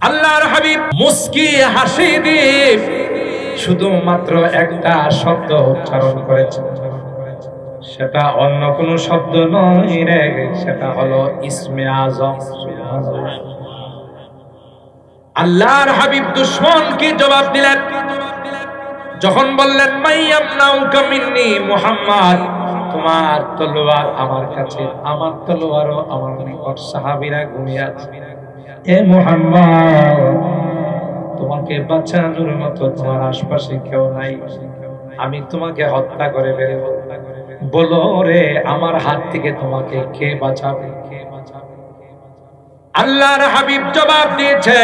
আল্লাহর হাবিব মুস্কি হাসি দিয়ে শুধুমাত্র একটা শব্দ উচ্চারণ করেছেন, সেটা অন্য কোনো শব্দ নয় রে, সেটা হলো ইসমে আজম। আল্লাহর হাবিব দুশমনকে জবাব দিলেন যখন বললেন মাইয়ামনাউকা মিন্নি মুহাম্মদ, তোমার তলোয়ার আমার কাছে, আমার তলোয়ারও আমার নিকট। সাহাবীরা ঘুমিয়ে আছে। এ মুহাম্মদ, তোমাকে বাঁচানোর মতো তোমার আশপাশে কেউ নাই, আমি তোমাকে হত্যা করে ফেলব, বলো রে আমার হাত থেকে তোমাকে কে বাঁচাবে? আল্লাহর হাবিব জবাব দিয়েছে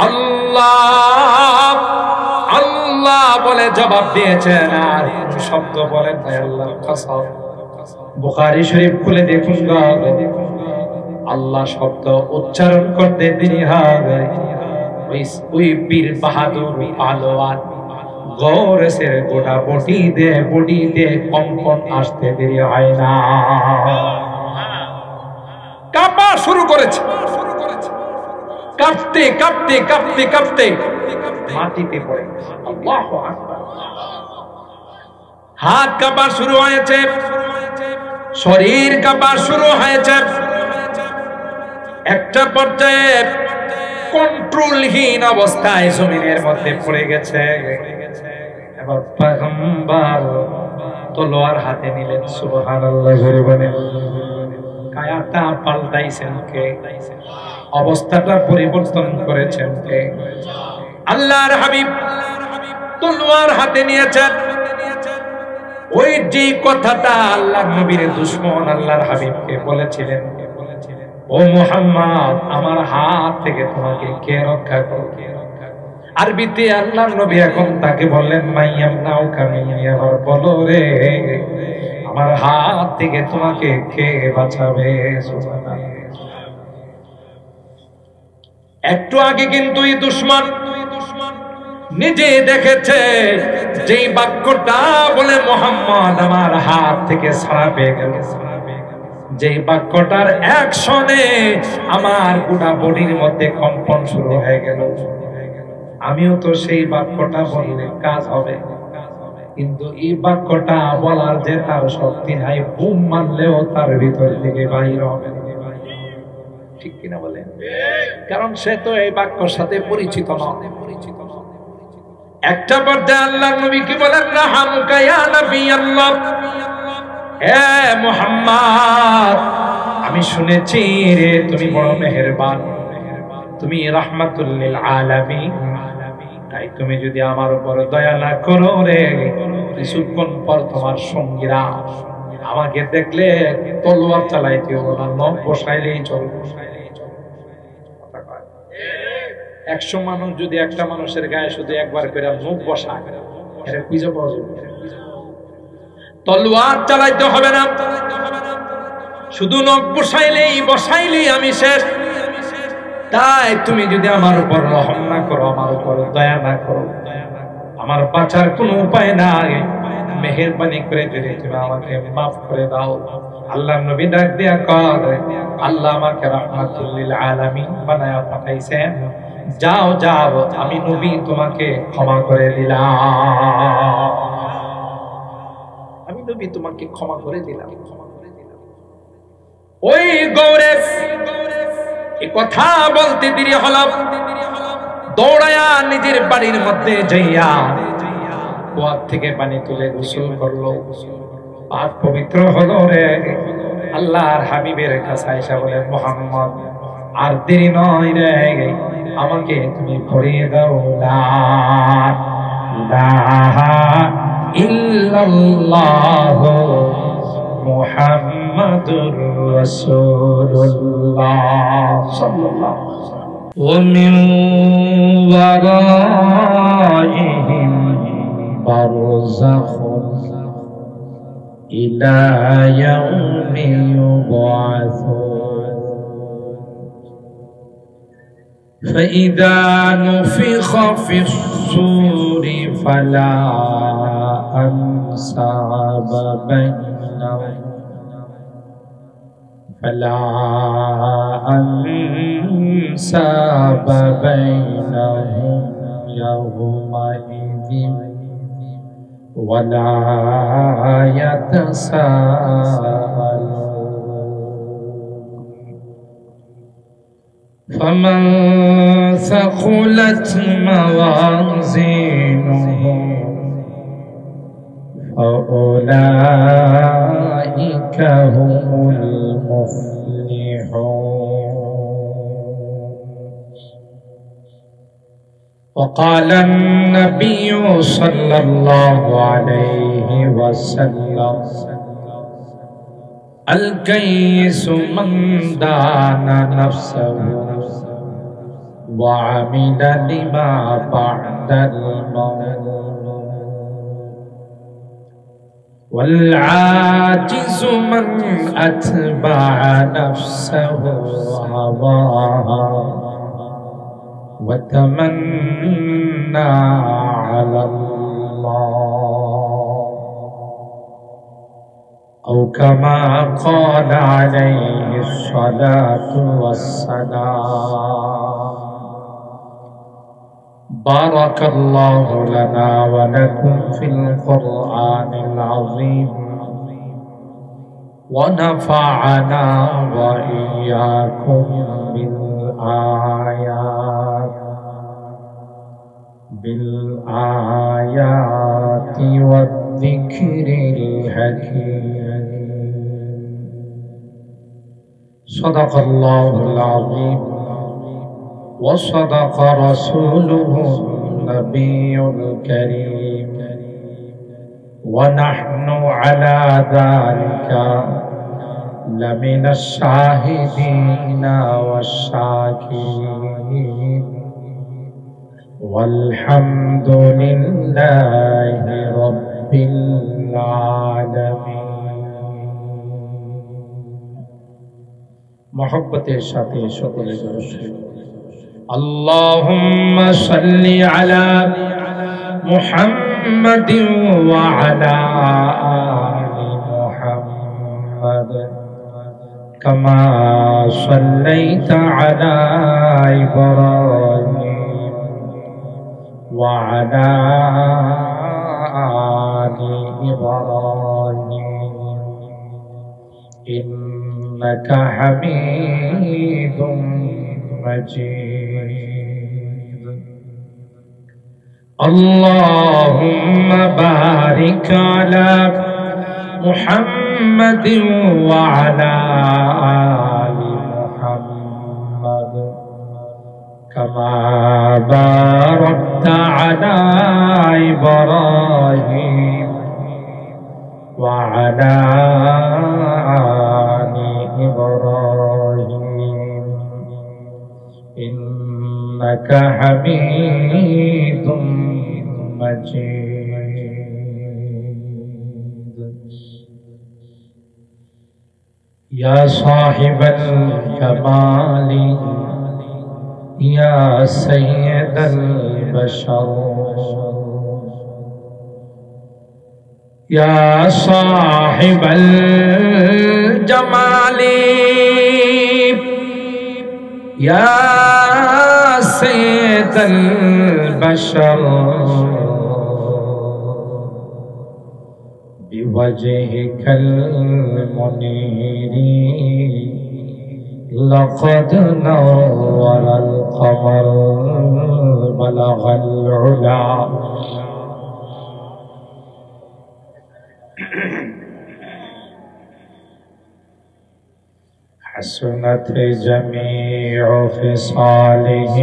আল্লাহ, আল্লাহ বলে জবাব দিয়েছেন, আর শব্দ বলেন নাই। আল্লাহর কসম, বুখারী শরীফ খুলে দেখুন, আল্লাহ শব্দ উচ্চারণ করতে দেরি হবে, ওই বীর বাহাদুর পালোয়ান গৌরসের গোটা বডিতে কম্পন আসতে দেরি হয় না। কাঁপা শুরু করেছে, কাঁপতে কাঁপতে কাঁপতে কাঁপতে মাটিতে পড়ে। আল্লাহু আকবার। হাত কাঁপা শুরু হয়েছে, শরীর কাঁপা শুরু হয়েছে। একটা পর্যায়ে কন্ট্রোলহীন অবস্থায় জমিনের মধ্যে পড়ে গেছে। এবার পয়গম্বর তলোয়ার হাতে নিলেন। সুবহানাল্লাহ জোরে বলেন। কায়াটা পাল্টাইছেন কে? অবস্থাটা পরিবর্তন করেছেন কে? আল্লাহর হাবিব তলোয়ার হাতে নিয়েছেন। ওই যে কথাটা আল্লাহর নবীর দুশমন আল্লাহর হাবিবকে বলেছিলেন, ও মুহাম্মদ, আমার হাত থেকে তোমাকে কে রক্ষা করবে? আরবিতে আল্লাহর নবী এখন তাকে বললেন মাইয়ামনাউকা মিন্নি, আমার বলো রে আমার হাত থেকে তোমাকে কে বাঁচাবে? একটু আগে কিন্তু এই দুশমন নিজে দেখেছে যেই বাক্যটা বলে মুহাম্মদ আমার হাত থেকে ছাড়া পেয়ে গেল, যেই বাক্যটার অ্যাকশনে আমার গোটা বডির মধ্যে কম্পন শুরু হয়ে গেল, আমিও তো সেই বাক্যটা বললে কাজ হবে, কিন্তু এই বাক্যটা বলার যে তার শক্তি নাই, বুম মারলেও তার ভিতর থেকে বাহির হবে। ঠিক কিনা বলেন? কারণ সে তো এই বাক্যর সাথে পরিচিত নয়। একটা পর্যায়ে আল্লাহর নবী কি বলেন, রাহামুকা ইয়া নবী আল্লাহ, হে মুহাম্মদ, আমি শুনেছি রে তুমি বড় মেহেরবান, তুমি রাহমাতুল লিল আলামিন, তাই তুমি যদি আমার উপর দয়া না করো রে, কিছুক্ষণ পর তোমার সঙ্গীরা আমাকে দেখলে তলোয়ার চালাইতে হবে না, নখ বসাইলেই চলবে। 100 মানুষ যদি একটা মানুষের গায়ে শুধু একবার করে নখ বসায়, এটা খুঁজে পাওয়া যাবে? তলোয়ার চালাইতে হবে না, শুধু নখ বসাইলেই আমি শেষ। তাই তুমি যদি আমার উপর রহম না করো, আমার উপর দয়া না করো, আমার বাঁচার কোনো উপায় নাই, মেহেরবানি করে যদি তুমি আমাকে মাফ করে দাও। আল্লাহর নবী ডাক দিয়া কয়, আল্লাহ আমাকে রাহমাতুল লিল আলামিন বানায়া পাঠাইছেন, যাও যাও, আমি নবী তোমাকে ক্ষমা করে দিলাম, আমি নবী তোমাকে ক্ষমা করে দিলাম। ওই গৌরেব এই কথা বলতে দেরি হলো, দৌড়ায়া নিজের বাড়ির মধ্যে যাইয়া কুয়ার থেকে পানি তুলে গোসল করলো, পাক পবিত্র হলো রে। আল্লাহর হাবিবের কাছে আয়েশা বলে, মুহাম্মদ আর দেরি নয় রে, আমাকে তুমি পড়িয়ে দাও লা ইলাহা ইল্লাল্লাহ মুহাম্মাদুর রাসূলুল্লাহ সাল্লাল্লাহু আলাইহি ওয়াসাল্লাম। ওয়া মিন ওয়ারাইহিম বারযাখুন ইলা ইয়াউমি ইউবআসুন ফাইযা নুফিখা ফিস-সূরি ফালা আনসাবা বাইনাহুম فلا أنساب انساب بينهم يومئذ ولا يتساءلون فمن ثقلت موازينه فأولئك هم المفلحون وقال النبي صلى الله عليه وسلم الكيس من دان نفسه وعمل لما بعد الموت والعاجز من أتبع نفسه هواها وتمنى على الله أو كما قال عليه الصلاة والسلام بارك الله لنا ولكم في القرآن العظيم ونفعنا وإياكم بالآيات والذكر الحكيم صدق الله العظيم وصدق رسوله النبي الكريم ونحن على ذلك لمن الشاهدين والشاكرين والحمد لله رب العالمين محبت সাথে সকলে اللهم صل على محمد وعلى آل محمد كما صليت على إبراهيم وعلى آل إبراهيم إنك حميد مجيد اللهم بارك على محمد وعلى آل محمد كما باركت على إبراهيم وعلى آل إبراهيم إنك حميد مجيد يا صاحب الكمال يا سيد البشر يا صاحب الجمال يا سيد البشر بوجهك المنير لقد نور القمر بلغ العلا حسنت جميع خصاله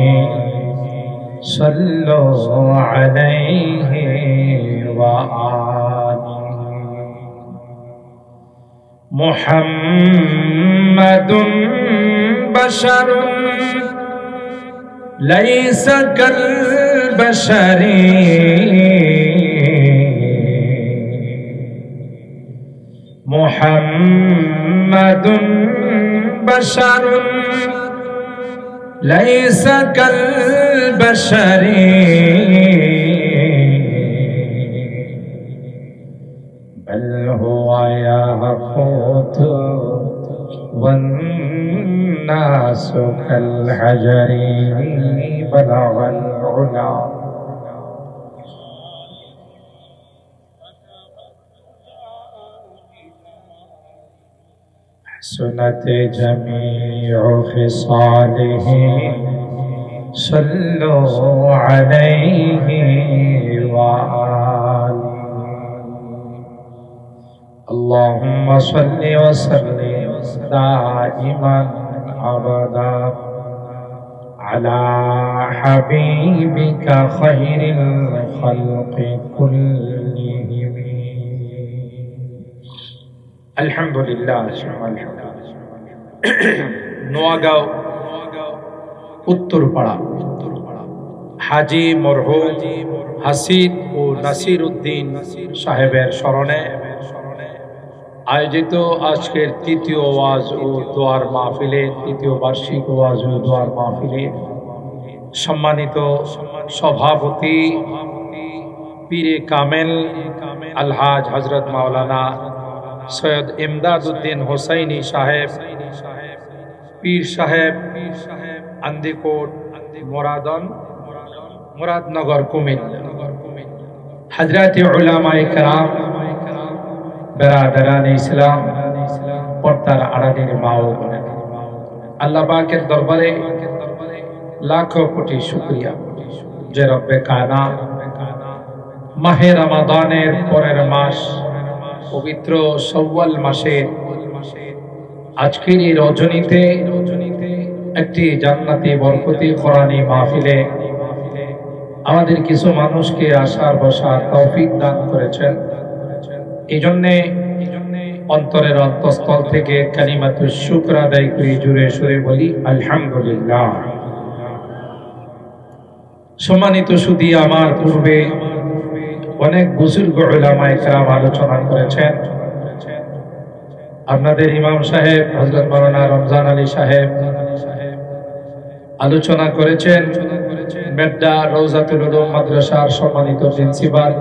صلوا عليه وآله محمد بشر ليس كالبشر محمد بشر ليس كالبشر بل هو ياقوت والناس كالبشر الحجر بلغ العلا حسنت جميع خصاله صلوا عليه وآله اللهم صل وسلم دائما أبدا على حبيبك خير الخلق كلهم الحمد لله নোয়াগাঁও উত্তরপাড়া হাজী মরহুম হাসিদ ও নাসির উদ্দিন সাহেবের স্মরণে আয়োজিত আজকের তৃতীয় ওয়াজ ও দোয়ার মাহফিলে, তৃতীয় বার্ষিক ওয়াজ ও দোয়ার মাহফিলে সম্মানিত সভাপতি পীরে কামেল আলহাজ হযরত মাওলানা সৈয়দ ইমদাদ উদ্দিন হোসাইনি সাহেব, পীর সাহেব আন্দিকোট মুরাদনগর কুমিল্লা, হযরত উলামায়ে কেরাম, বেরাদারান ইসলাম, পর্দার আড়ালের মা ও বোনেরা, আল্লাহ পাকের দরবারে লাখো কোটি শুকরিয়া যে রব্বে কায়নাত মাহে রমাদানের পরের মাস পবিত্র শাওয়াল মাসের আজকের এই রজনীতে একটি জান্নাতি বরকতি কোরআনী মাহফিলে আমাদের কিছু মানুষকে আসার বসার তৌফিক দান করেছেন। এই জন্যে অন্তরের অন্তঃস্থল থেকে কালিমাতুশ শুকর আদায় করি, জুড়ে সুরে বলি আলহামদুলিল্লাহ। সম্মানিত সুধী, আমার পূর্বে অনেক বুজুর্গ উলামায়ে কেরাম আলোচনা করেছেন। আপনাদের ইমাম সাহেব হযরত মাওলানা রমজান আলী সাহেব আলোচনা করেছেন। মেড্ডা রওজাতুল উলুম মাদ্রাসার সম্মানিত প্রিন্সিপাল,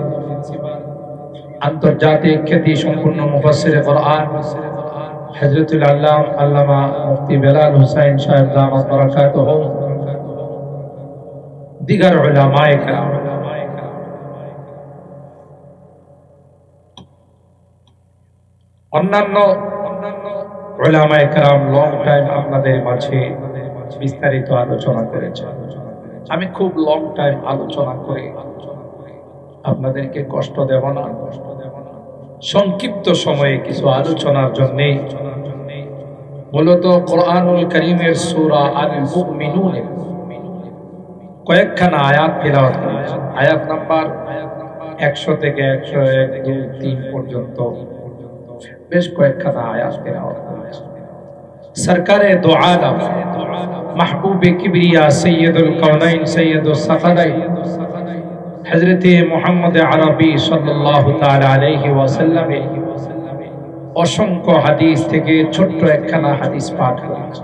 আন্তর্জাতিক খ্যাতি সম্পন্ন মুফাসসিরে কোরআন হযরতুল আল্লামা মুফতি বেলাল হুসাইন সাহেব দামাত বারাকাতুহু, দিগার উলামায়ে কেরাম, অন্যান্য উলামায়ে কেরাম লং টাইম আপনাদের মাঝে বিস্তারিত আলোচনা করেছেন। আমি খুব লং টাইম আলোচনা করে আপনাদেরকে কষ্ট দেব না। সংক্ষিপ্ত সময়ে কিছু আলোচনার জন্য মূলত কোরআনুল কারীমের সূরা আল মুমিনুন কয়েকখানা আয়াত তেলাওয়াত করেছি। আয়াত নাম্বার 100 থেকে 101, 2, 3 পর্যন্ত বেশ কয়েকখানা আয়াত তেলাওয়াত করেছি। সরকারে দো আলম মাহবুবে কিবরিয়া সৈয়দুল কাউনাইন সৈয়দুস সাকালাইন হযরত মুহাম্মদ আরবি সাল্লাল্লাহু তাআলা আলাইহি ওয়াসাল্লাম অসংখ্য হাদিস থেকে ছোট্ট একখানা হাদিস পাঠ করেছি।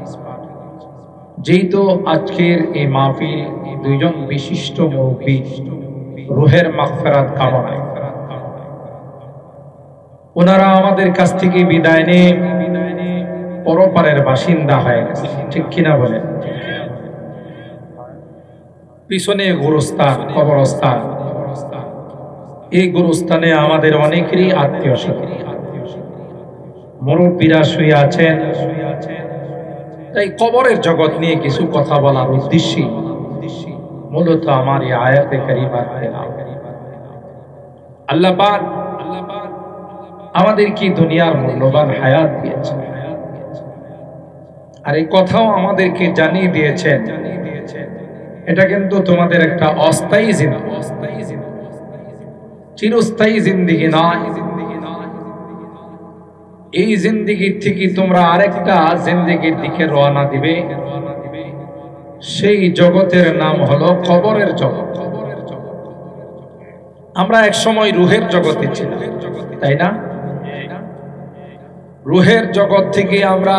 যেহেতু আজকের এই মাহফিল দুইজন বিশিষ্ট মুরব্বী রূহের মাগফিরাত কামনায়, ওনারা আমাদের কাছ থেকে বিদায় নিয়ে পরপারের বাসিন্দা হয়ে গেছে, ঠিক কিনা বলেন? পিছনে গোরস্থান, কবরস্থান, এই গোরস্থানে আমাদের অনেকেরই আত্মীয় স্বজন, মুরব্বীরা শুয়ে আছেন। তাই কবরের জগৎ নিয়ে কিছু কথা বলার উদ্দেশ্যে মূলত আমার এই আয়াতে কারিমা তেলাওয়াত। আল্লাহ পাক আমাদের কি দুনিয়ার মূল্যবান হায়াত দিয়েছেন, আর এই কথাও আমাদেরকে জানিয়ে দিয়েছেন এটা কিন্তু তোমাদের একটা অস্থায়ী জিন্দেগি, চিরস্থায়ী জিন্দেগি নয়। এই জিন্দেগির থেকে তোমরা আরেকটা জিন্দেগির দিকে রওনা দিবে, সেই জগতের নাম হলো কবরের জগৎ। আমরা এক সময় রূহের জগতে ছিলাম, তাই না? রূহের জগৎ থেকে আমরা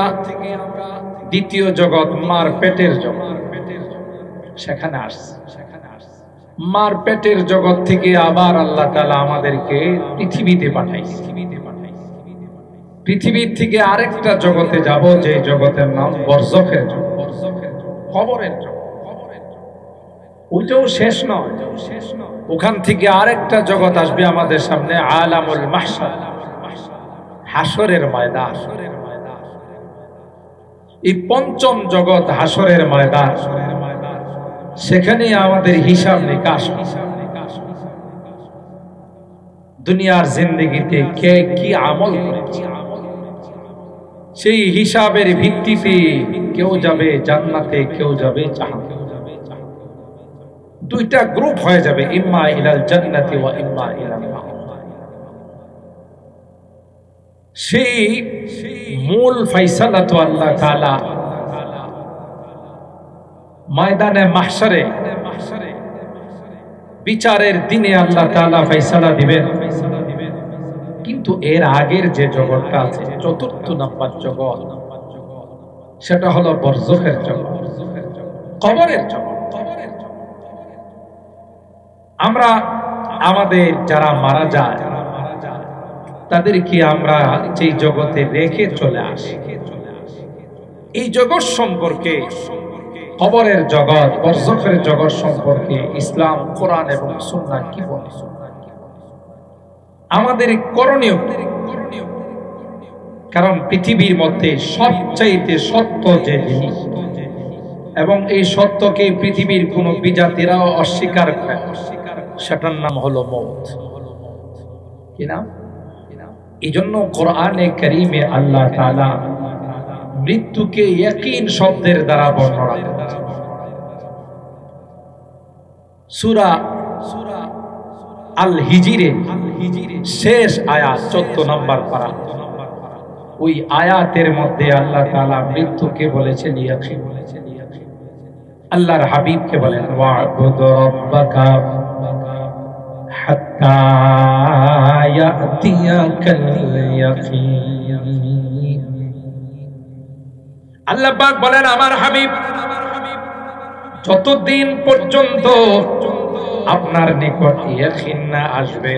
দ্বিতীয় জগৎ মার পেটের জগৎ, সেখানে আসছি। মার পেটের জগৎ থেকে আবার আল্লাহ তাআলা আমাদেরকে পৃথিবীতে পাঠাইছে। পৃথিবীর থেকে আরেকটা জগতে যাব, যে জগতের নাম বরজখের জগৎ। কবরের জগৎ। ওইটাও শেষ নয়, ওখান থেকে আরেকটা জগৎ আসবে আমাদের সামনে, আলামুল মাহশার, হাসরের ময়দান। এই পঞ্চম জগৎ হাসরের ময়দান, সেখানে আমাদের হিসাব নিকাশ। দুনিয়ার জিন্দেগিতে কে কি আমল করেছে, সেই হিসাবের ভিত্তিতে কেউ যাবে জান্নাতে, কেউ যাবে জাহান্নামে। দুইটা গ্রুপ হয়ে যাবে, ইম্মা ইলাল জান্নাতি ওয়া ইম্মা ইলান নার। সেই মূল ফয়সালা তো আল্লাহ তাআলা ময়দানে মাহশারে, বিচারের দিনে আল্লাহ তাআলা ফয়সালা দিবেন। কিন্তু এর আগের যে জগৎটা আছে, চতুর্থ নাম্বার জগৎ, সেটা হলো বরজখের জগৎ, কবরের জগৎ। আমরা আমাদের যারা মারা যায় তাদেরকে আমরা যেই জগতে রেখে চলে আসি, এই জগৎ সম্পর্কে, কবরের জগৎ, বরজখের জগৎ সম্পর্কে ইসলাম, কোরআন এবং সুন্নাহ কি বলে, আমাদের করণীয়। কারণ পৃথিবীর মধ্যে সবচাইতে সত্য যে জিনিস, এবং এই সত্যকে পৃথিবীর কোন বিজাতিরাও অস্বীকার করে, সেটার নাম হলো মওত। কি নাম? এই জন্য কোরআনে কারীমে আল্লাহ তাআলা মৃত্যুকে ইয়াকিন শব্দের দ্বারা বর্ণনা করেছেন। সূরা আল হিজরে শেষ আয়াত 14 নম্বর পারা, ওই আয়াতের মধ্যে আল্লাহ তাআলা মৃত্যুকে বলেছেন ইয়াকিন। আল্লাহর হাবিবকে বলেন ওয়া'বুদ রাব্বাকা হাত্তা ইয়াতিয়াকাল ইয়াকিন। আল্লাহ পাক বলেন আমার হাবিব, যতদিন পর্যন্ত আপনার নিকট ইয়াকিন না আসবে,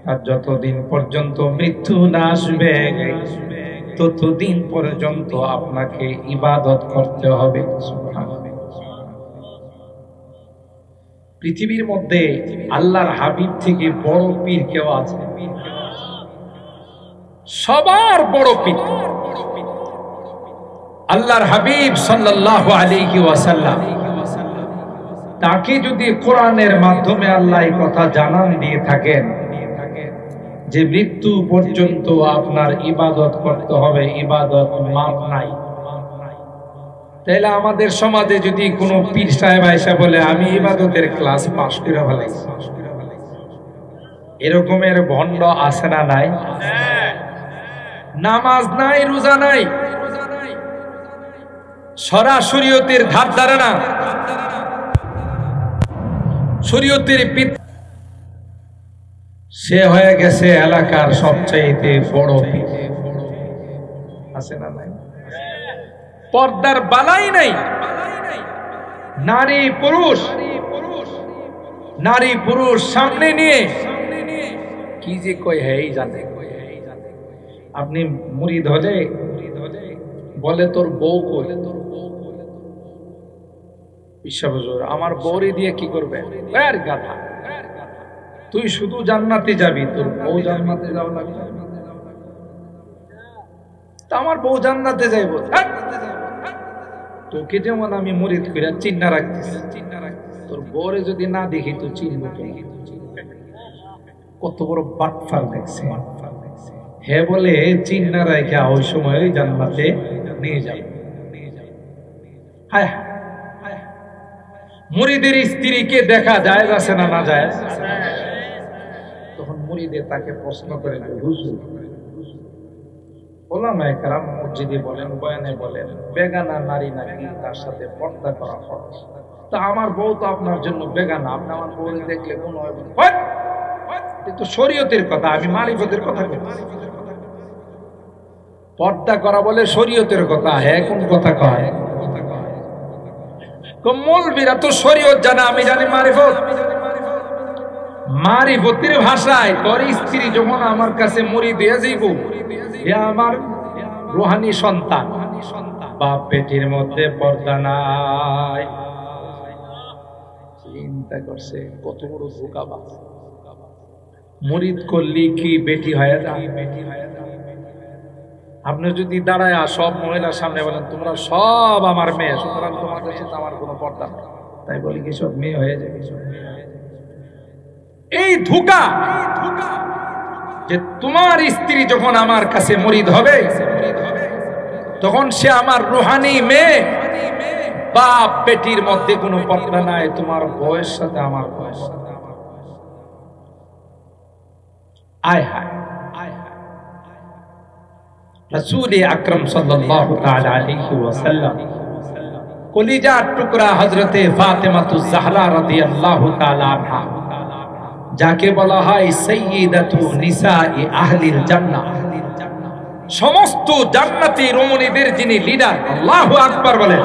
আর যতদিন পর্যন্ত মৃত্যু না আসবে, ততদিন পর্যন্ত আপনাকে ইবাদত করতে হবে। পৃথিবীর মধ্যে আল্লাহর হাবিব থেকে বড় পীর কেউ আছে? সবার বড় পীর আল্লাহর হাবিব সাল্লাল্লাহু আলাইহি ওয়াসাল্লাম। তাকে যদি কোরআনের মাধ্যমে আল্লাহ এই কথা জানান দিয়ে থাকেন যে মৃত্যু পর্যন্ত আপনার ইবাদত করতে হবে, ইবাদত মাপ নাই, তাহলে আমাদের সমাজে যদি কোনো পীর সাহেব আয়েশা বলে আমি ইবাদতের ক্লাস পাস করে ফেলেছি, এরকমের ভণ্ড আছে না নাই? নামাজ নাই, রোজা নাই, শরীয়তের ধার ধারে না, শরীয়তের সে হয়ে গেছে এলাকার সবচাইতে বড় পীর। আছে না নাই? পর্দার বালাই নাই, নারী পুরুষ সামনে নিয়ে কি যে কই হ্যাঁ জানে। আপনি মুরিদ হলে বলে তোর বউ কই, বিশ্বাস হুজুর আমার বউরে দিয়ে কি করবে? গাধা, তুই শুধু জান্নাতে যাবি, তোর বউ জান্নাতে যাও লাগবে। তা আমার বউ জান্নাতে যাইব, তোকে যেমন আমি মুরিদ কইরা চিন্না রাখতেছি, তোর বউরে যদি না দেখি তো চিনব কেমন? কত বড় বাটফার দেখছে। হে বলে চিন্না রাখা ওই সময় জান্নাতে নিয়ে যাবে। হায় মুরিদের স্ত্রীকে দেখা যায় আছে না না যায়? তখন মুরিদে তাকে প্রশ্ন করে, হুজুর ওলামায়ে কেরাম মসজিদে বলেন, বয়ানে বলেন, বেগানা নারী নাকি তার সাথে পর্দা করা ফরজ। তা আমার বউ তো আপনার জন্য বেগানা, আপনি আমার বউকে দেখলে কোন তো শরীয়তের কথা, আমি মারিফতের কথা বলছি। পর্দা করা বলে শরীয়তের কথা, হ্যাঁ কোন কথা কয়? মৌলবীরা তো শরীয়ত জানে, আমি জানি মারিফত। মারিফতের ভাষায় তোর স্ত্রী যখন আমার কাছে মুরিদ হয়ে যাইব, হে আমার রুহানি সন্তান, বাপ বেটির মধ্যে পর্দা নাই। চিন্তা করছে কত বড় ধোঁকাবাজ। মুরিদ করলি কি বেটি হয়ে যায়? আপনি যদি দাঁড়ায় সব মহিলার সামনে বলেন তোমরা সব আমার মেয়ে, সুতরাং তোমাদের সাথে আমার কোনো পর্দা নেই, তাই বলি কি সব মেয়ে হয়ে যাবে? এই ধোঁকা যে তোমার স্ত্রী যখন আমার কাছে মুরিদ হবে তখন সে আমার রুহানি মেয়ে। বাপ বেটির মধ্যে কোনো পর্দা নাই, তোমার বয়স সাথে আমার বয়স। আয় হায় রাসূল আকরাম সাল্লাল্লাহু তাআলা আলাইহি ওয়াসাল্লাম কলিজার টুকরা হযরতে ফাতেমাতুজ জাহরা রাদিয়াল্লাহু তাআলা আনহা, যাকে বলা হয় সাইয়্যিদাতু নিসাই আহলিল জান্নাহ, সমস্ত জান্নাতি রমণীদের যিনি লিডার, আল্লাহু আকবার বলেন,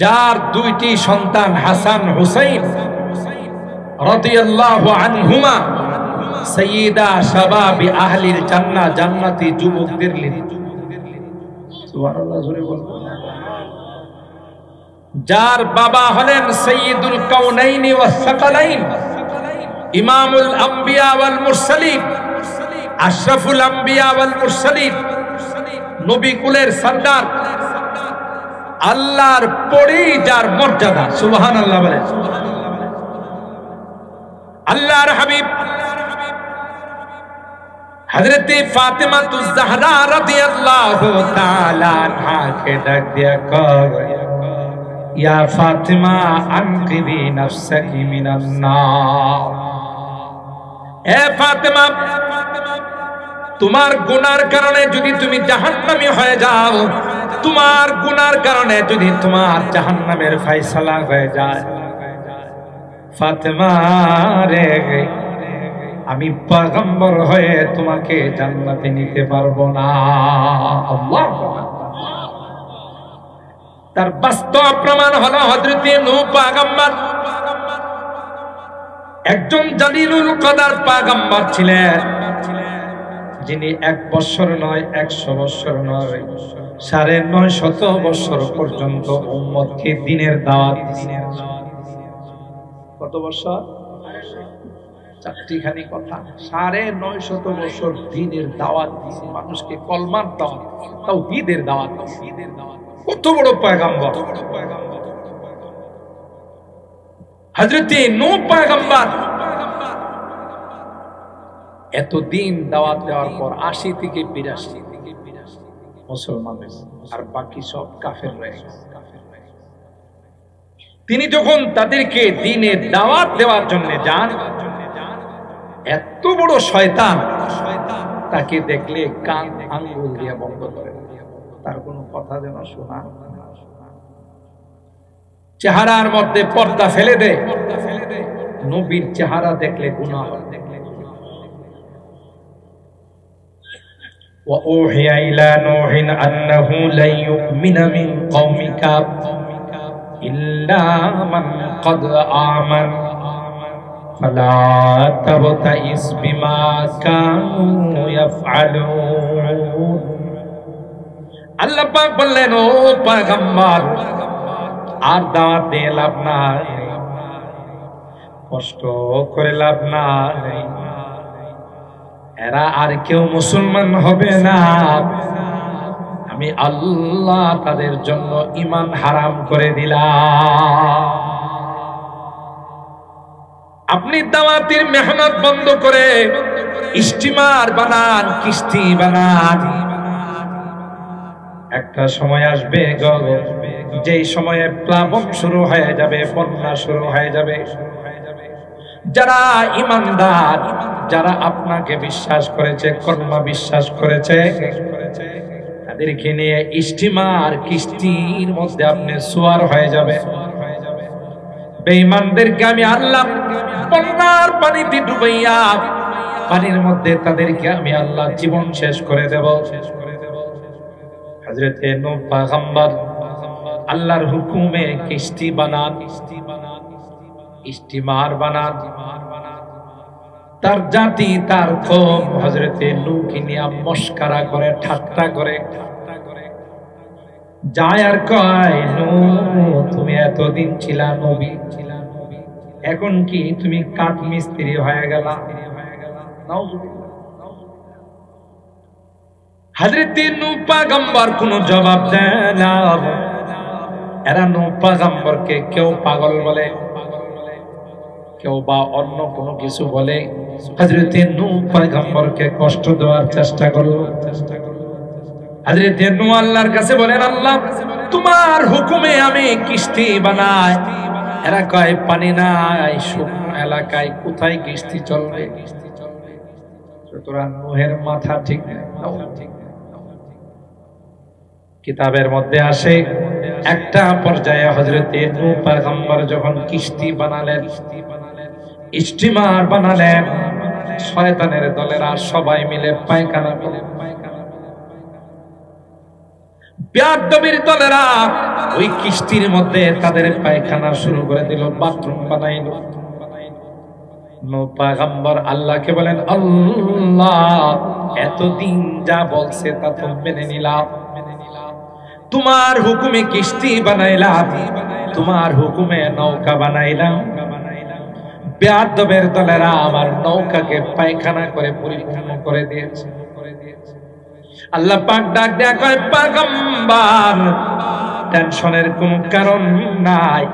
যার দুইটি সন্তান হাসান হুসাইন রাদিয়াল্লাহু আনহুমা সাইয়্যিদা শাবাবি আহলিল জান্নাহ, জান্নাতি যুবকদের লিডার। সুবহানাল্লাহ, জোরে বলুন। যার বাবা হলেন সাইয়্যিদুল কাউনাইনি ওয়াস সাকালাইন, ইমামুল আম্বিয়া ওয়াল মুরসালিন, আশরাফুল আম্বিয়া ওয়াল মুরসালিন, নবী কুলের সরদার, আল্লাহর পরি যার মর্যাদা। সুবহানাল্লাহ বলেন। আল্লাহর হাবিব হযরতে ফাতেমাতুজ জাহরা রাদিয়াল্লাহু তাআলা আনহাকে ডাক দিয়া কয়, ইয়া ফাতিমা আনকিবি নাফসাকি মিনান নার। এ ফাতেমা, তোমার গুনার কারণে যদি তুমি জাহান্নামী হয়ে যাও, তোমার গুনার কারণে যদি তোমার জাহান্নামের ফয়সালা হয়ে যায়, ফাতেমা রে, আমি পয়গম্বর হয়ে তোমাকে জান্নাতে নিতে পারবো না। আল্লাহ, তার বাস্তব প্রমাণ হলো হযরতে নূহ পয়গম্বর একজন জালিলুল কদর পয়গম্বর ছিলেন, যিনি 1 বছর নয় 100 বছর নয় 950 বছর পর্যন্ত উম্মতকে দ্বীনের দাওয়াত দিয়েছেন। কত বছর? চারটিখানি কথা। 950 বছর দ্বীনের দাওয়াত দিয়েছে, মানুষকে কলমার দাওয়াত, তাওহীদের দাওয়াত দিয়েছে। কত বড় পয়গম্বর হযরতে নূহ পয়গম্বর। এতদিন দাওয়াত দেওয়ার পর 80 থেকে 82 মুসলমান, আর বাকি সব কাফের রয়ে গেছে। তিনি যখন তাদেরকে দ্বীনে দাওয়াত দেওয়ার জন্য যান, এত বড় শয়তান তাকে দেখলে কান আঙ্গুল দিয়ে বন্ধ করে, তার কোনো কথা যেন শোনা, চেহারার মধ্যে পর্দা ফেলে দেয়। নবীর চেহারা দেখলে গুনাহ হয়। وَأُوحِيَ إِلَى نُوحٍ أَنَّهُ لَن يُؤْمِنَ مِن قَوْمِكَ إِلَّا مَن قَدْ آمَنَ فَلَا تَبْتَئِسْ بِمَا كَانُوا يَفْعَلُونَ। আল্লাহ পাক বললেন, ও পয়গম্বর, আর দাওয়াত দিয়ে লাভ নাই, কষ্ট করে লাভ নাই, এরা আর কেউ মুসলমান হবে না। আমি আল্লাহ তাদের জন্য ঈমান হারাম করে দিলাম। আপনি দাওয়াতের মেহনত বন্ধ করে স্টিমার বানান, কিস্তি বানান, একটা সময় আসবে যেই সময়ে প্লাবন শুরু হয়ে যাবে, বন্যা শুরু হয়ে যাবে। যারা ঈমানদার, যারা আপনাকে বিশ্বাস করেছে, কলমা বিশ্বাস করেছে, তাদেরকে নিয়ে স্টিমার কিস্তির মধ্যে আপনি সওয়ার হয়ে যাবে। বেঈমানদেরকে আমি আল্লাহ বন্যার পানিতে ডুবাইয়া, পানির মধ্যে তাদেরকে আমি আল্লাহ জীবন শেষ করে দেব। হযরতে নূহ পয়গম্বর আল্লাহর হুকুমে কিস্তি বানান, স্টিমার বানান, তার জাতি তার কওম হযরতে নূহকে নিয়ে মশকরা করে ঠাট্টা করে যায় আর কয় নূহ তুমি এতদিন ছিলা নবী এখন কি তুমি কাঠ মিস্ত্রি হয়ে গেলা নাউজুবিল্লাহ হযরতে নূহ পয়গম্বর কোনো জবাব দেয় না এরা নূহ পয়গম্বরকে কেউ পাগল বলে কেউ বা অন্য কোনো কিছু বলে হযরতে নূহ পয়গম্বরকে কষ্ট দেওয়ার চেষ্টা করলো হযরতে নূহ আল্লাহর কাছে বলেন আল্লাহ তোমার হুকুমে আমি কিস্তি বানাই এরা কয় পানি নাই শুকনো এলাকায় কোথায় কিস্তি চলবে সুতরাং নূহের মাথা ঠিক না কিতাবের মধ্যে আসে একটা পর্যায়ে হযরতে নূহ পয়গম্বর যখন কিস্তি বানালেন স্টিমার বানালেন শয়তানের দলেরা সবাই মিলে পায়খানা করে বেয়াদবির দলেরা ওই কিস্তির মধ্যে তাদের পায়খানা শুরু করে দিল বাথরুম বানাইল নূহ পয়গম্বর আল্লাহকে বলেন আল্লাহ এতদিন যা বলছে তা তো মেনে নিলাম তোমার হুকুমে কিস্তি বানাইলাম তোমার হুকুমে নৌকা বানাইলাম বেয়াদবের দলেরা আমার নৌকাকে পায়খানা করে পরিপূর্ণ করে দিয়েছে আল্লাহ পাক ডাক দেয়া কয় পয়গম্বর টেনশনের কোনো কারণ নাই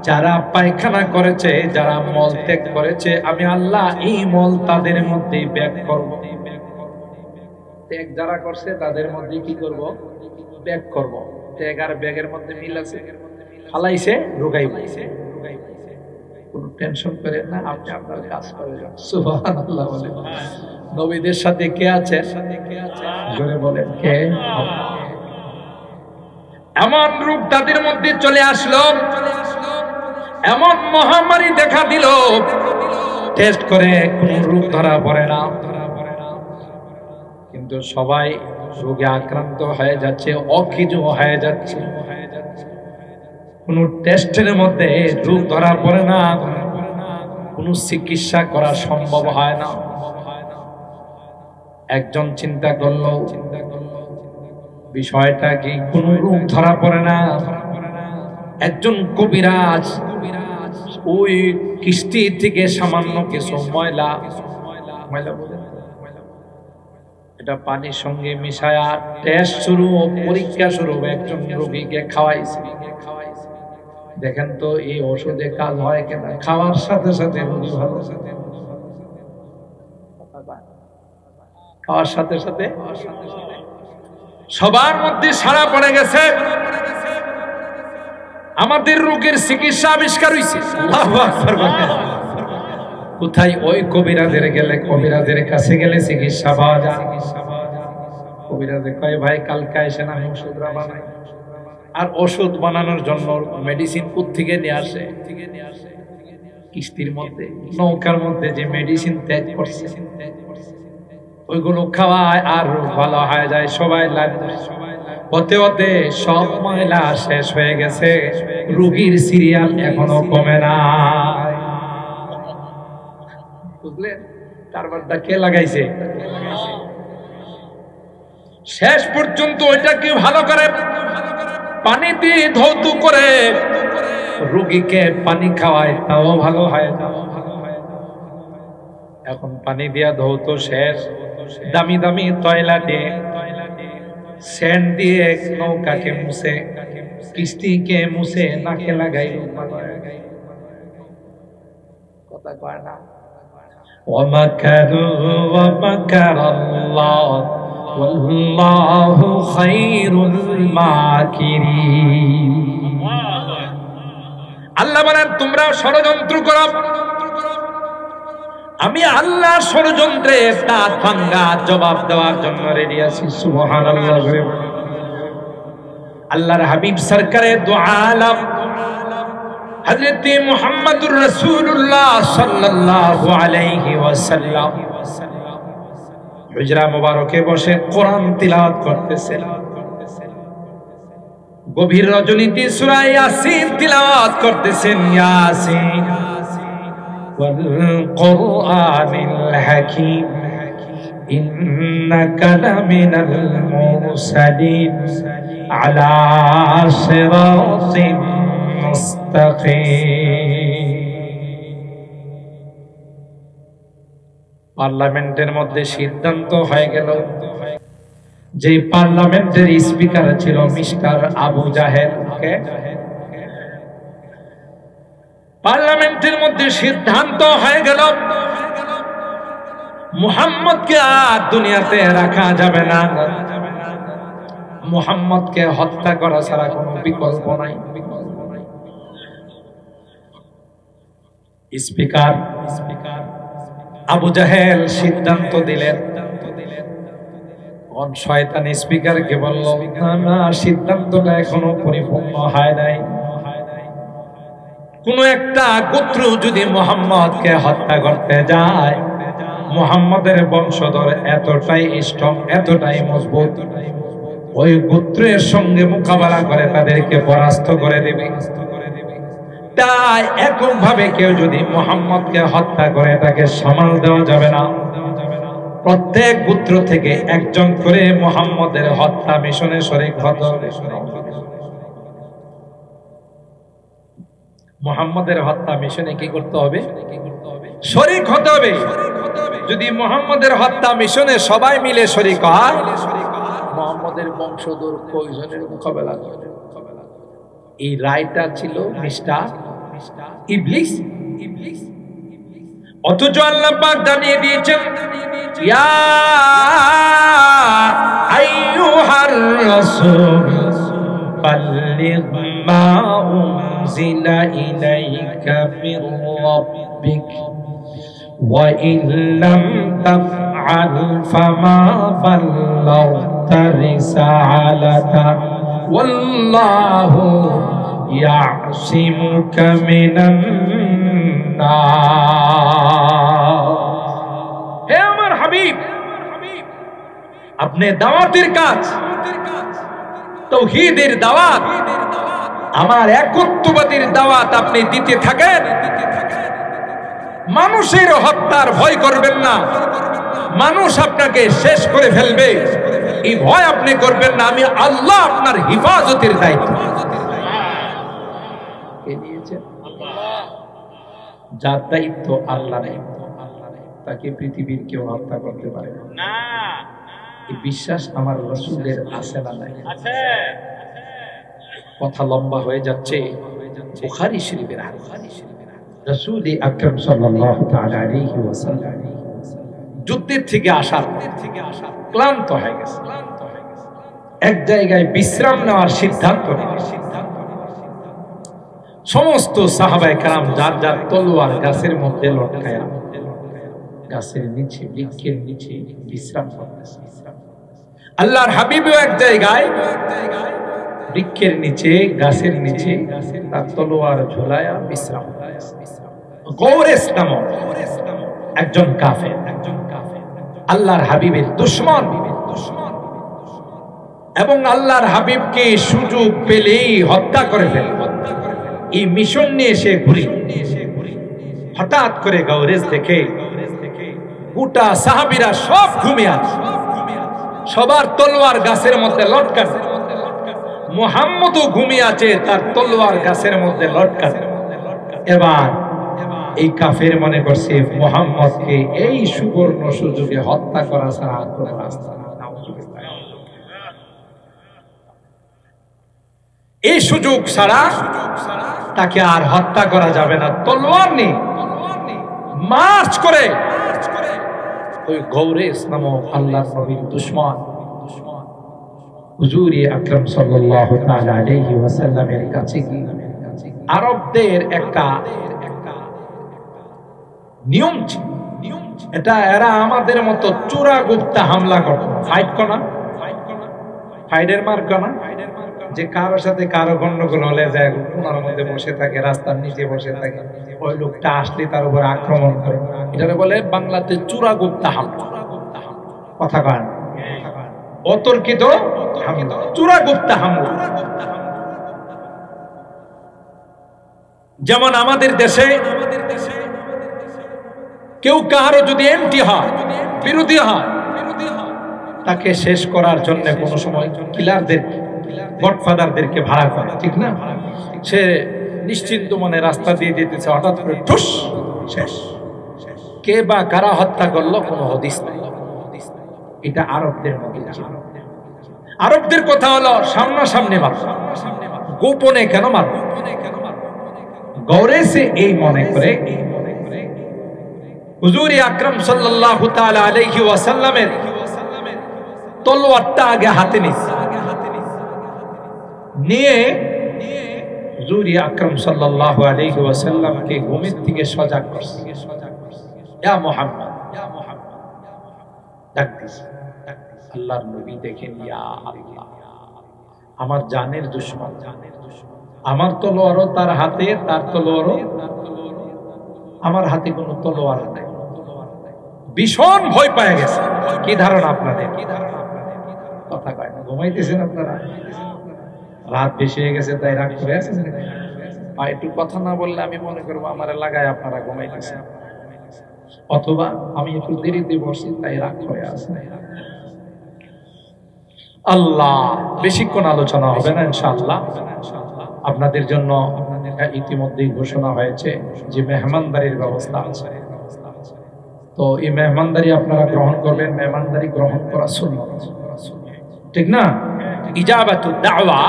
যারা পায়খানা করেছে যারা মল ত্যাগ করেছে আমি আল্লাহ এই মল তাদের মধ্যে ব্যাগ করব ত্যাগ যারা করছে তাদের মধ্যে কি করব ব্যাগ করব ত্যাগ আর ব্যাগের মধ্যে মিল আছে ফালাইছে ঢুকাইব কোনো টেনশন করেন না আপনি আপনার কাজ করে যান সুবহানাল্লাহ বলেন নবীদের সাথে কে আছে জোরে বলেন কে এমন রূপ তাদের মধ্যে চলে আসলো এমন মহামারী দেখা দিল টেস্ট করে কোন রোগ ধরা পড়ে না কিন্তু সবাই রোগে আক্রান্ত হয়ে যাচ্ছে অখিজু হয়ে যাচ্ছে কোন টেস্টের মধ্যে রোগ ধরা পড়ে না কোন চিকিৎসা করা সম্ভব হয় না একজন চিন্তা করলো বিষয়টা কি কোন রোগ ধরা পড়ে না একজন কবিরাজ ওই কিস্তি থেকে সামান্য কিছু ময়লা এটা পানির সঙ্গে মিশায়া টেস্ট শুরু পরীক্ষা শুরু একজন রোগীকে খাওয়াইছে দেখেন তো এই ওষুধে কাজ হয় কিনা খাওয়ার সাথে সাথে রোগী ভালো খাওয়ার সাথে সাথে সবার মধ্যে সাড়া পড়ে গেছে আমাদের রোগের চিকিৎসা আবিষ্কার হইছে আল্লাহু আকবার কোথায় ওই কবিরাজের কাছে গেলে চিকিৎসা পাওয়া যায় কবিরাজে কয় ভাই কালকে এসে না ওষুধ বানাই আর ওষুধ বানানোর জন্য মেডিসিন কোত্থেকে নিয়ে আসে কিস্তির মধ্যে নৌকার মধ্যে যে মেডিসিন ত্যাগ করছে ওইগুলো খাওয়ায় আর ভালো হয়ে যায় সবাই হতে হতে সব ময়লা শেষ হয়ে গেছে রোগীর সিরিয়াল এখনো কমে না বুঝলেন কারবারটা কে লাগাইছে শেষ পর্যন্ত ওইটাকে ভালো করে পানি দিয়ে ধৌত করে রোগীকে পানি খাওয়ায় তাও ভালো হয় না এখন পানি দিয়া ধৌত শেষ দামি দামি তয়লা দিয়ে সেন্ট দিয়ে নৌকাকে মুছে কিস্তিকে মুছে নাকে লাগাই কথা কয় না وَمَكَرُوا وَمَكَرَ اللَّهُ وَاللَّهُ خَيْرُ الْمَاكِرِينَ আল্লাহ বলেন তোমরা ষড়যন্ত্র করো আমি আল্লাহ ষড়যন্ত্রের দাঁত ভাঙা জবাব দেওয়ার জন্য রেডি আছি সুবহানাল্লাহ আল্লাহর হাবিব সরকারে দু আলম হযরত মুহাম্মদুর রাসূলুল্লাহ সাল্লাল্লাহু আলাইহি ওয়াসাল্লাম হুজরা মুবারকে বসে কোরআন তিলাওয়াত করতেছেন গভীর রজনীতে সূরা ইয়াসিন তিলাওয়াত করতেছেন ইয়াসিন والقرآن الحكيم إنك لمن المرسلين على صراط مستقيم পার্লামেন্টের মধ্যে সিদ্ধান্ত হয়ে গেল যে পার্লামেন্টের স্পিকার ছিল মিস্টার আবু জাহেল কে পার্লামেন্টের মধ্যে সিদ্ধান্ত হয়ে গেল মুহাম্মদকে আর দুনিয়াতে রাখা যাবে না মুহাম্মদকে হত্যা করা ছাড়া কোনো বিকল্প নাই স্পিকার আবু জাহেল সিদ্ধান্ত দিলেন কোন শয়তান স্পিকারকে বলল না না সিদ্ধান্তটা এখনো পরিপূর্ণ হয় নাই কোন একটা গোত্র যদি মুহাম্মদকে হত্যা করতে যায় মুহাম্মদের বংশধর এতটাই স্ট্রং এতটাই মজবুত ওই গোত্রের সঙ্গে মোকাবেলা করে তাদেরকে পরাস্ত করে দেবে তাই এককভাবে কেউ যদি মুহাম্মদকে হত্যা করে তাকে সামাল দেওয়া যাবে না প্রত্যেক গোত্র থেকে একজন করে মুহাম্মদের হত্যা মিশনে শরীক হতে হবে মুহাম্মদের হত্যা মিশনে কি করতে হবে শরীক হতে হবে যদি মুহাম্মদের হত্যা মিশনে সবাই মিলে শরীক হয় মুহাম্মদের বংশধর কয়জনের মোকাবেলা করবে এই রায়টা ছিল মিস্টার ইবলিস অথচ আল্লাহ পাক জানিয়ে দিয়েছেন ইয়া আইয়ুহার রাসূল বাল্লিগ মা উনজিলা ইলাইকা মির রাব্বিক ওয়া ইন লাম তাফআল ফামা বাল্লাগতা রিসালাতা ওয়াল্লাহু ইয়াসিমুকা মিনান নাস হে আমার হাবিব আপনি দাওয়াতের কাজ তাওহীদের দাওয়াত আমার একত্ববাদের দাওয়াত আপনি দিতে থাকেন মানুষের হত্যার ভয় করবেন না মানুষ আপনাকে শেষ করে ফেলবে এই ভয় আপনি করবেন না আমি আল্লাহ আপনার হিফাজতের দায়িত্ব কে নিয়েছেন আল্লাহ যার দায়িত্ব আল্লাহ তাকে পৃথিবীর কেউ হত্যা করতে পারে না এই বিশ্বাস আমার রাসূলের আছে না নাই আছে কথা লম্বা হয়ে যাচ্ছে বুখারী শরীফের হাদিস রাসূল আকরাম সাল্লাল্লাহু তাআলা আলাইহি ওয়াসাল্লাম যুদ্ধের থেকে আসার ক্লান্ত হয়ে গেছে এক জায়গায় বিশ্রাম নেওয়ার সিদ্ধান্ত নিলেন সমস্ত সাহাবায়ে কেরাম যার যার তলোয়ার গাছের মধ্যে লটকায়া গাছের নিচে বৃক্ষের নিচে বিশ্রাম করতেছে আল্লাহর হাবিবও এক জায়গায় বৃক্ষের নিচে গাছের নিচে তার তলোয়ার ঝুলায়া বিশ্রাম গৌরেস নামক একজন কাফের আল্লাহর হাবিবের দুশমন এবং আল্লাহর হাবিবকে সুযোগ পেলেই হত্যা করে ফেলবে এই মিশন নিয়ে এসে ঘুরি হঠাৎ করে গৌরেস দেখে গোটা সাহাবীরা সব ঘুমিয়ে আছে সবার তলোয়ার গাছের মধ্যে লটকাছে মুহাম্মদও ঘুমিয়ে আছে তার তলোয়ার গাছের মধ্যে লটকাছে এবার এই কাফের মনে করছে মুহাম্মদকে এই সুবর্ণ সুযোগে হত্যা করা ছাড়া আর কোনো রাস্তা নেই এই সুযোগ ছাড়া তাকে আর হত্যা করা যাবে না তলোয়ার নিয়ে মার্চ করে ওই গৌরেস নামক আল্লাহর নবীর দুশমন হুজুর আকরাম সাল্লাল্লাহু তাআলা আলাইহি ওয়াসাল্লামের কাছে গিয়ে আরবদের একটা নিয়ম ছিল এটা এরা আমাদের মতো চোরা গুপ্তা হামলা করত ফাইট করা ফাইডের মার করা যে কারোর সাথে কারো গন্ডগোল হলে যায় কোনার মধ্যে বসে থাকে রাস্তার নিচে বসে থাকে ওই লোকটা আসলে তার উপর আক্রমণ করে এটা বলে বাংলাতে চোরা গুপ্তা হামলা কথা কন অতর্কিত হামলা চোরা গুপ্তা হামলা যেমন আমাদের দেশে কেউ কারো যদি এন্টি হয়, বিরোধী হয়, তাকে শেষ করার জন্য কোন সময় কিলারদের, গডফাদারদেরকে ভাড়া করে, ঠিক না? সে নিশ্চিন্ত মনে রাস্তা দিয়ে যেতেছে, হঠাৎ করে ঠুস, শেষ। কে বা কারা হত্যা করলো কোনো হদিস নাই। এটা আরবদের মধ্যে ছিল। আরবদের কথা হলো সামনাসামনি মারো, গোপনে কেন মারো? গৌরে সে এই মনে করে হুজুর আকরাম সাল্লাল্লাহু তাআলা আলাইহি ওয়াসাল্লামের তলোয়ারটা আগে হাতে নিয়ে হুজুর আকরাম সাল্লাল্লাহু আলাইহি ওয়াসাল্লামকে ঘুমের থেকে সজাগ করছে। ইয়া মুহাম্মদ, ডাক দিছে। আল্লাহর নবী দেখেন, ইয়া আল্লাহ, আমার জানের দুশমন, আমার তলোয়ারও তার হাতে, তার তলোয়ারও আমার হাতে, কোনো তলোয়ার নাই। ভীষণ ভয় পেয়ে গেছে। কি ধারণা আপনাদের? কথা কয় না, ঘুমাইতেছেন আপনারা? রাত বেশি হয়ে গেছে তাই রাগ করে আছেন? একটু কথা না বললে আমি মনে করবো আমার লাগায় আপনারা ঘুমাইতেছেন, অথবা আমি একটু দেরিতে বসছি তাই রাগ করে আছেন। আল্লাহ, বেশিক্ষণ আলোচনা হবে না ইনশাআল্লাহ। আপনাদের জন্য ইতিমধ্যেই ঘোষণা হয়েছে যে মেহমানদারির ব্যবস্থা আছে। তো এই মেহমানদারি আপনারা গ্রহণ করবেন। মেহমানদারি গ্রহণ করা সুন্নাত, ঠিক না? ইজাবাতুদ দাওয়া,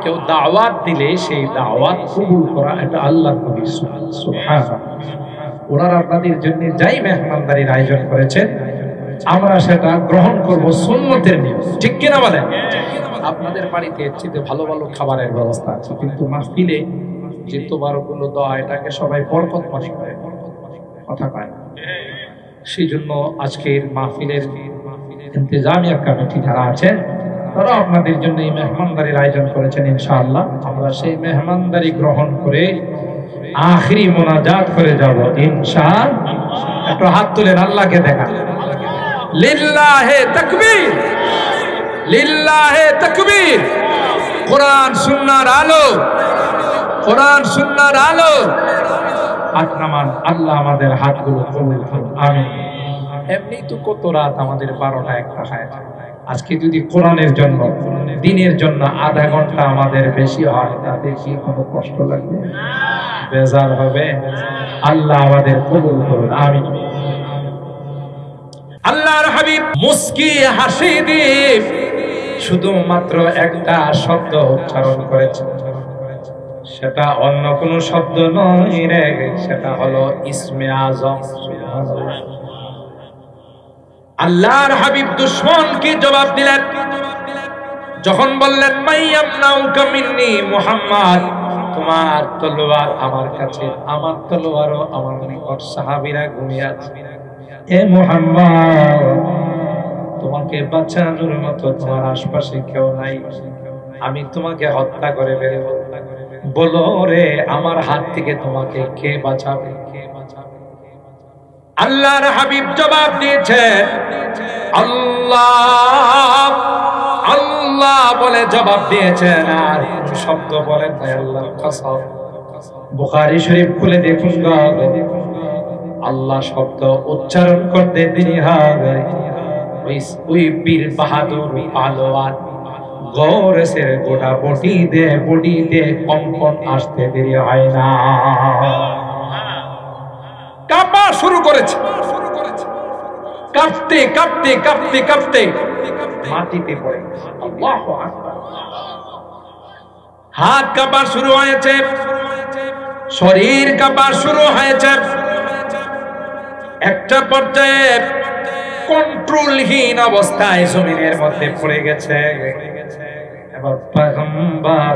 কেউ দাওয়াত দিলে সেই দাওয়াত কবুল করা, এটা আল্লাহর নবীর সুন্নাত। সুবহানাল্লাহ। ওনারা আপনাদের জন্য যাই মেহমানদারির আয়োজন করেছেন, আমরা সেটা গ্রহণ করব সুন্নতের নিয়ম, ঠিক কিনা বলেন? আপনাদের বাড়িতে এর ভালো ভালো খাবারের ব্যবস্থা আছে, কিন্তু মাহফিলে যে তোবারকগুলো দেওয়া, এটাকে সবাই বরকত মনে করে, কথা কয় না। সেই জন্য আজকের মাহফিলের ইন্তেজামিয়া কমিটি যারা আছে, তারা আপনাদের জন্য এই মেহমানদারির আয়োজন করেছেন। ইনশাআল্লাহ আমরা সেই মেহমানদারি গ্রহণ করে আখিরি মোনাজাত করে যাব ইনশাআল্লাহ। একটু হাত তুলেন, আল্লাহকে দেখান। লিল্লাহে তাকবীর, লিল্লাহে তাকবীর। কোরআন সুন্নাহর আলো, কোরআন সুন্নাহর আলো। হাত নামান। আল্লাহ আমাদের হাতগুলো কবুল করুন, আমিন। এমনি তো কত রাত আমাদের 12টা 1টা হয়। আজকে যদি কোরআনের জন্য, দ্বীনের জন্য আধা ঘন্টা আমাদের বেশি হয়, তাতে কি কোনো কষ্ট লাগবে? বেজার হবে? আল্লাহ আমাদের কবুল করুন, আমিন। আল্লাহর হাবিব মুস্কি হাসি দিয়ে শুধুমাত্র একটা শব্দ উচ্চারণ করেছেন, সেটা অন্য কোনো শব্দ নয় রে, সেটা হলো ইসমে আজম। আল্লাহর হাবিব দুশমনকে জবাব দিলেন যখন বললেন, মাইয়ামনাউকা মিন্নি মুহাম্মদ, তোমার তলোয়ার আমার কাছে, আমার তলোয়ারও আমার নিকট। সাহাবীরা ঘুমিয়ে আছে। এ মুহাম্মদ, তোমাকে বাঁচানোর মতো তোমার আশপাশে কেউ নাই, আমি তোমাকে হত্যা করে ফেলব। বলো রে, আমার হাত থেকে তোমাকে কে বাঁচাবে? আল্লাহর হাবিব জবাব দিয়েছেন, আল্লাহ, আল্লাহ বলে জবাব দিয়েছেন, আর শব্দ বলেন নাই। আল্লাহর কসম। বুখারী শরীফ খুলে দেখুন, আল্লাহ শব্দ উচ্চারণ করতে দেরি হয়। ওই বীর বাহাদুর পালোয়ান গৌরসের গোটা বডিতে কম্পন আসতে দেরি হয় না। কাঁপা শুরু করেছে, কাঁপতে কাঁপতে কাঁপতে কাঁপতে মাটিতে পড়ে। আল্লাহু আকবার। হাত কাঁপা শুরু হয়েছে, শরীর কাঁপা শুরু হয়েছে। একটা পর্যায়ে কন্ট্রোলহীন অবস্থায় জমিনের মধ্যে পড়ে গেছে। এবার পয়গম্বর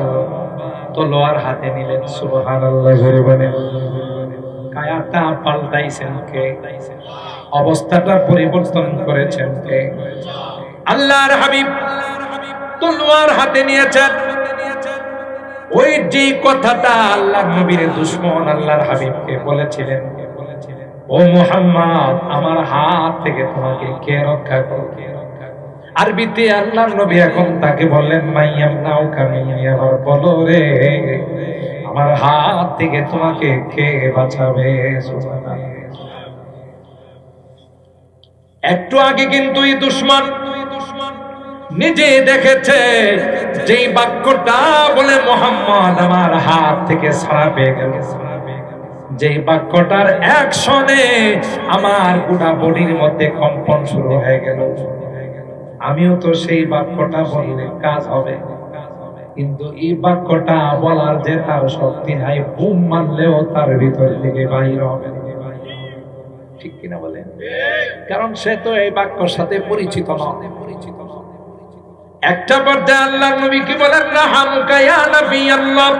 তলোয়ার হাতে নিলেন। সুবহানাল্লাহ, জোরে বলেন। কায়াটা পাল্টাইছেন কে? অবস্থাটা পরিবর্তন করেছেন কে? আল্লাহর হাবিব তলোয়ার হাতে নিয়েছেন। ওই যে কথাটা আল্লাহর নবীর দুশমন আল্লাহর হাবিবকে বলেছিলেন, ও মুহাম্মদ, আমার হাত থেকে তোমাকে কে রক্ষা করবে? আরবিতে আল্লাহর নবী এখন তাকে বললেন, মাইয়ামনাউকা মিন্নি, আবার বলো রে, আমার হাত থেকে তোমাকে কে বাঁচাবে? একটু আগে কিন্তু এই দুশমন নিজে দেখেছে যেই বাক্যটা বলে মুহাম্মদ আমার হাত থেকে ছাড়া পেয়ে গেল, যেই বাক্যটার অ্যাকশনে আমার গোটা বডির মধ্যে কম্পন শুরু হয়ে গেল। আমিও তো সেই বাক্যটা বললে কাজ হবে, কিন্তু এই বাক্যটা বলার যে তার শক্তি নাই, বুম মারলেও তার ভিতর থেকে বাইর হবে, ঠিক কিনা বলেন? কারণ সে তো এই বাক্যর সাথে পরিচিত নয়। একটা পর্যায়ে আল্লাহর নবী কি বলেন, রাহামুকা ইয়া নবী আল্লাহ,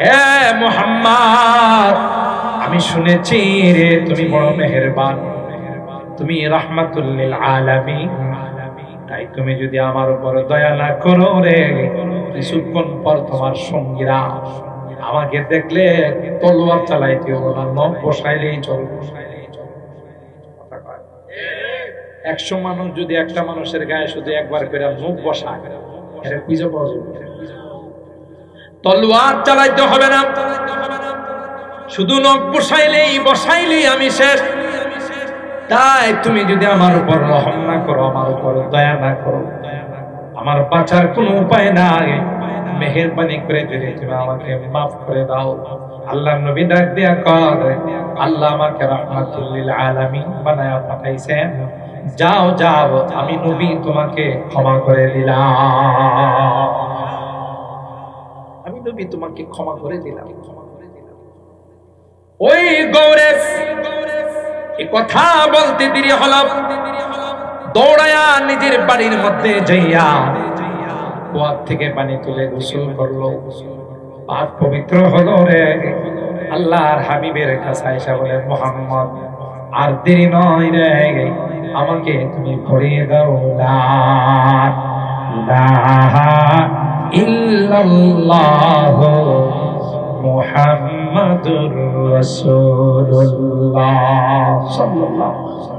হে মুহাম্মদ আমি শুনেছি রে তুমি বড় মেহেরবান, তুমি রাহমাতুল লিল আলামিন, তাই তুমি যদি আমার উপর দয়া না করো রে, কিছুক্ষণ পর তোমার সঙ্গীরা আমাকে দেখলে তলোয়ার চালাইতে না, নখ বসাইলেই চলবে। 100 মানুষ যদি একটা মানুষের গায়ে শুধু একবার করে মুখ বসায়, এটা খুঁজে পাওয়া যাবে। তলোয়ার চালাইতে হবে না, শুধু নখ বসাইলেই আমি শেষ। তাই তুমি যদি আমার উপর রহম না করো, আমার উপর দয়া না করো, আমার বাঁচার কোনো উপায় নাই, মেহেরবানি করে যদি তুমি আমাকে মাফ করে দাও। আল্লাহর নবী ডাক দিয়া কয়, আল্লাহ আমাকে রাহমাতুল লিল আলামিন বানায়া পাঠাইছেন, যাও যাও আমি নবী তোমাকে ক্ষমা করে দিলাম, আমি নবী তোমাকে ক্ষমা করে দিলাম। ওই গৌরে এই কথা বলতে দেরি হলো, দৌড়ায়া নিজের বাড়ির মধ্যে যাইয়া কুয়া থেকে পানি তুলে গোসল করলো, পাক পবিত্র হলো রে। আল্লাহর হাবিবের কাছে আয়েশা বলে, মুহাম্মদ আর দেরি নয় রে, আমাকে তুমি পড়িয়ে দাও লা ইলাহা ইল্লাল্লাহ মুহাম্মাদুর রাসূলুল্লাহ সাল্লাল্লাহু আলাইহি ওয়াসাল্লাম।